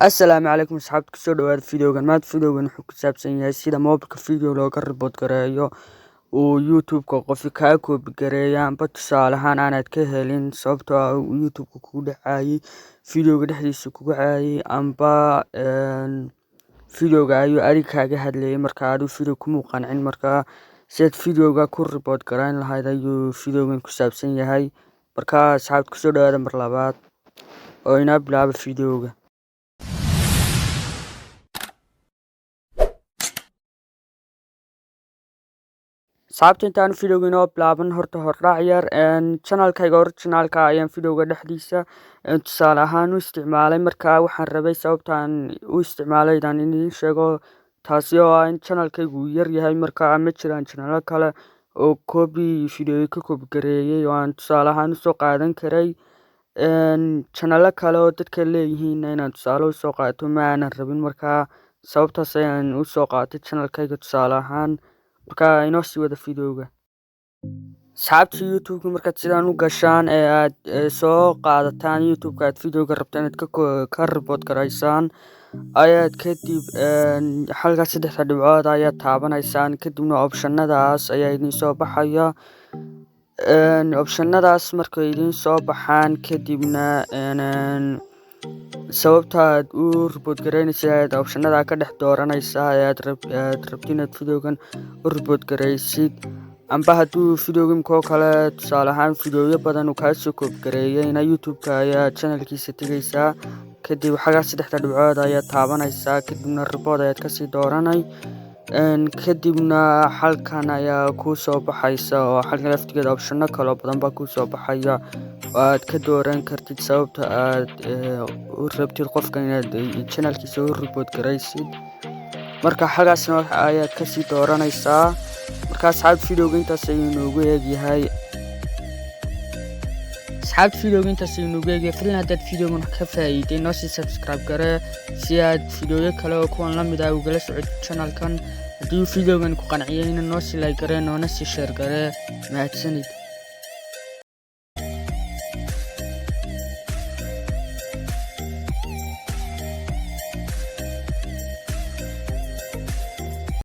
Assalaamu calaykum asxaabta kusoo dhawaada fiidiyowgan maanta fiidiyowgan wuxuu ku saabsan yahay sida moobilka fiidiyow looga report gareeyo uu youtube-ka qofi kaa koobi gareeyo amba tusaale ahaan aanaad ka helin sababtoo ah uu youtube-ka kugu dhacayay fiidiyowga dhexdiisa kugu caayay amba fiidiyowga ayuu adiga kaaga hadlayay marka adigu fiidiyow kumuu qancin marka sidaad fiidiyowga ku report garayn lahayd ayuu fiidiyowgan ku saabsan yahay marka asxaabta kusoo dhawaada mar labaad oo inaa bilaaba fiidiyowga. Sababta intaan fiidiyowga inoo bilaaban horta hordhac yar channelkayga originalka ayaan fiidiyowga dhexdiisa tusaale ahaan u isticmaalay markaa waxaan rabay sababtaan u isticmaalay inaan idiin sheego taasi oo ah in channelkaygu uu yar yahay markaa ma jiraan channelo kale oo fiidiyowga ka koobi gareeyay oo aan tusaale ahaan usoo qaadan karay channelo kale oo dadka leeyihiin inaan tusaale usoo qaato ma aanan rabin markaa sababtaas ayaan usoo qaatay channelkayga tusaale ahaan marka inoo sii wada fiidiyowga. Asxaabta youtube-ka markaad sidaan u gashaan ee aad soo qaadataan youtube-ka aad fiidiyowga rabto inaad ka report garaysaan ayaad kadib halkaas saddexda dhibcood ayaad taabanaysaan kadibna optionadaas ayaa idiin soo baxaya optionadaas markay idiin soo baxaan kadibna sababta aad u report garaynaysa ayaad optionada ka dhex dooranaysaa ayaad rabti inaad fiidiyowgan u report garaysid amba hadduu fiidiyowgimkoo kale tusaale ahaan fiidiyowyo badan uu kaa soo koobi gareeyayna youtube-ka ayaa channelkiisa tegaysaa kadib xagaas saddexda dhibcood ayaad taabanaysaa kadibna report ayaad kasii dooranay kadibna halkan ayaa kuu soo baxaysa oo halkan laftigeeda optiono kaloo badan baa kuu soo baxaya oo aad ka dooran kartid sababta aad u rabtid qofka inaad channelkiisa u report garaysid marka xagaasna ayaad kasii dooranaysaa marka asxaabta fiidiyowga intaas ayuu inoogu eegyahay fadlan haddaad fiidiyowgan ka faa'iiday noo sii subscribe garee si aad fiidiyowyo kale oo kuwan la mid ah ugala socod channelkan haddii fiidiyowgan ku qanciyayna noo sii like garee noona sii share garee mahadsanid.